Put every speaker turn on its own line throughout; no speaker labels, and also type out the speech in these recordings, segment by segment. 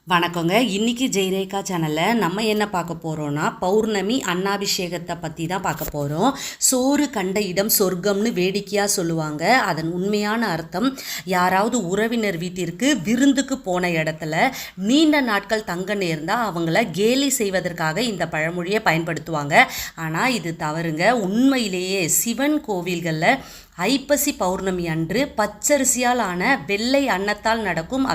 வணக்கங்க. இன்னைக்கு ஜெயரேகா சேனலில் நம்ம என்ன பார்க்க போகிறோன்னா, பௌர்ணமி அன்னாபிஷேகத்தை பற்றி தான் பார்க்க போகிறோம். சோறு கண்ட இடம் சொர்க்கம்னு வேடிக்கையாக சொல்லுவாங்க. அதன் உண்மையான அர்த்தம், யாராவது உறவினர் வீட்டிற்கு விருந்துக்கு போன இடத்துல நீண்ட நாட்கள் தங்க நேர்ந்தால் அவங்கள கேலி செய்வதற்காக இந்த பழமொழியை பயன்படுத்துவாங்க. ஆனால் இது தவறுங்க. உண்மையிலேயே சிவன் கோவில்களில் ஐப்பசி பௌர்ணமி அன்று பச்சரிசியால் ஆன வெள்ளை அன்னத்தால் நடக்கும்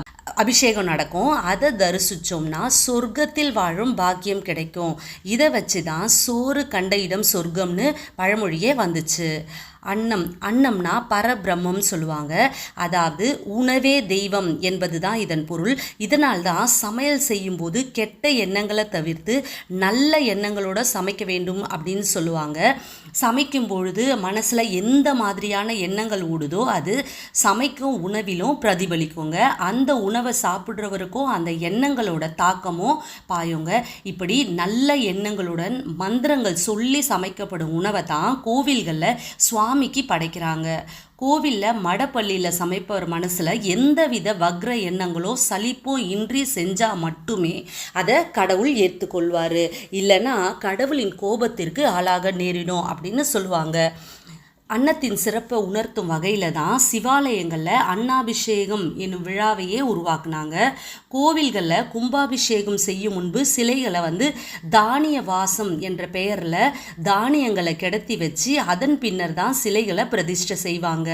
அபிஷேகம் நடக்கும். அதை தரிசித்தோம்னா சொர்க்கத்தில் வாழும் பாக்கியம் கிடைக்கும். இதை வச்சு தான் சோறு கண்ட இடம் சொர்க்கம்னு பழமொழியே வந்துச்சு. அன்னம்னா பரபிரம்மம் சொல்லுவாங்க. அதாவது உணவே தெய்வம் என்பது தான் இதன் பொருள். இதனால் தான் சமையல் செய்யும்போது கெட்ட எண்ணங்களை தவிர்த்து நல்ல எண்ணங்களோட சமைக்க வேண்டும் அப்படின்னு சொல்லுவாங்க. சமைக்கும் பொழுது மனசில் எந்த மாதிரியான எண்ணங்கள் ஓடுதோ அது சமைக்கும் உணவிலும் பிரதிபலிக்குங்க. அந்த உணவை சாப்பிட்றவருக்கும் அந்த எண்ணங்களோட தாக்கமும் பாயுங்க. இப்படி நல்ல எண்ணங்களுடன் மந்திரங்கள் சொல்லி சமைக்கப்படும் உணவை தான் கோவில்களில் சுவாமிக்கு படைக்கிறாங்க. கோவிலில் மடப்பள்ளியில் சமைப்பவர் மனசில் எந்தவித வக்ர எண்ணங்களோ சலிப்போ இன்றி செஞ்சால் மட்டுமே அதை கடவுள் ஏற்றுக்கொள்வார். இல்லைன்னா கடவுளின் கோபத்திற்கு ஆளாக நேரிடும் அப்படின்னு சொல்லுவாங்க. அன்னத்தின் சிறப்பை உணர்த்தும் வகையில் தான் சிவாலயங்களில் அன்னாபிஷேகம் என்னும் விழாவையே உருவாக்குனாங்க. கோவில்களில் கும்பாபிஷேகம் செய்யும் முன்பு சிலைகளை தானிய வாசம் என்ற பெயரில் தானியங்களை கிடத்தி வச்சு அதன் பின்னர் தான் சிலைகளை பிரதிஷ்டை செய்வாங்க.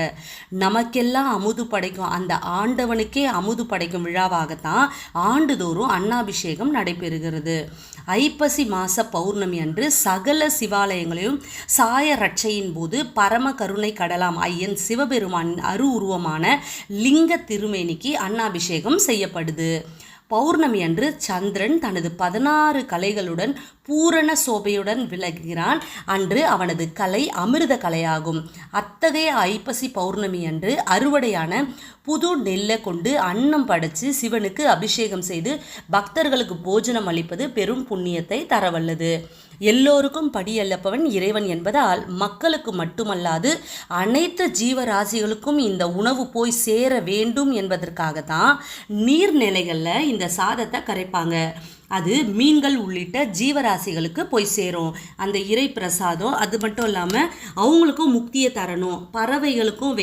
நமக்கெல்லாம் அமுது படைக்கும் அந்த ஆண்டவனுக்கே அமுது படைக்கும் விழாவாகத்தான் ஆண்டுதோறும் அன்னாபிஷேகம் நடைபெறுகிறது. ஐப்பசி மாத பௌர்ணமி அன்று சகல சிவாலயங்களையும் சாய ரட்சையின் போது பரம கருணை கடலாம் ஐயன் சிவபெருமானின் உருவமான லிங்க திருமேனிக்கு அன்னாபிஷேகம் செய்யப்படுது. பௌர்ணமி அன்று சந்திரன் தனது 16 கலைகளுடன் பூரண சோபையுடன் விளங்குகிறான். அன்று அவனது கலை அமிர்த கலையாகும். அத்தகைய ஐப்பசி பௌர்ணமி அன்று அறுவடையான புது நெல்லை கொண்டு அன்னம் படைத்து சிவனுக்கு அபிஷேகம் செய்து பக்தர்களுக்கு போஜனம் அளிப்பது பெரும் புண்ணியத்தை தரவல்லது. எல்லோருக்கும் படியல்லப்பவன் இறைவன் என்பதால் மக்களுக்கு மட்டுமல்லாது அனைத்து ஜீவராசிகளுக்கும் இந்த உணவு போய் சேர வேண்டும் என்பதற்காகத்தான் நீர்நிலைகளில் இந்த சாதத்தை கரைப்பாங்க. அது மீன்கள் உள்ளிட்ட ஜீவராசிகளுக்கு போய் சேரும். அந்த இறை பிரசாதம் அது மட்டும் இல்லாமல் அவங்களுக்கும் முக்தியை தரணும், பறவைகளுக்கும்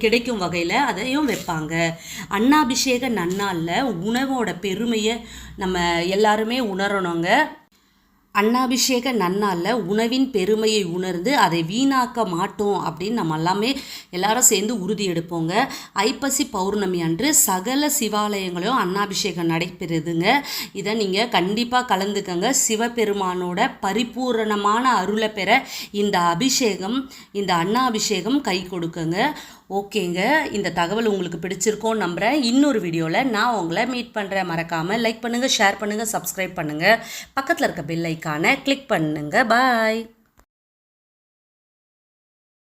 கிடைக்கும் வகையில் அதையும் வைப்பாங்க. அன்னாபிஷேக நன்னாளில் உணவோட பெருமையை நம்ம எல்லாருமே உணரணுங்க. அன்னாபிஷேக நன்னாளில் உணவின் பெருமையை உணர்ந்து அதை வீணாக்க மாட்டோம் அப்படின்னு நம்ம எல்லாரும் சேர்ந்து உறுதி எடுப்போங்க. ஐப்பசி பௌர்ணமி அன்று சகல சிவாலயங்களையும் அன்னாபிஷேகம் நடைபெறுதுங்க. இதை நீங்கள் கண்டிப்பாக கலந்துக்கங்க. சிவபெருமானோட பரிபூரணமான அருளை பெற இந்த அன்னாபிஷேகம் கை கொடுக்குங்க. ஓகேங்க, இந்த தகவல் உங்களுக்கு பிடிச்சிருக்கோன்னு நம்புகிறேன். இன்னொரு வீடியோவில் நான் உங்களை மீட் பண்ணுறேன். மறக்காமல் லைக் பண்ணுங்கள், ஷேர் பண்ணுங்கள், சப்ஸ்கிரைப் பண்ணுங்கள், பக்கத்தில் இருக்க பெல் ஐக்கானை கிளிக் பண்ணுங்கள். பாய்.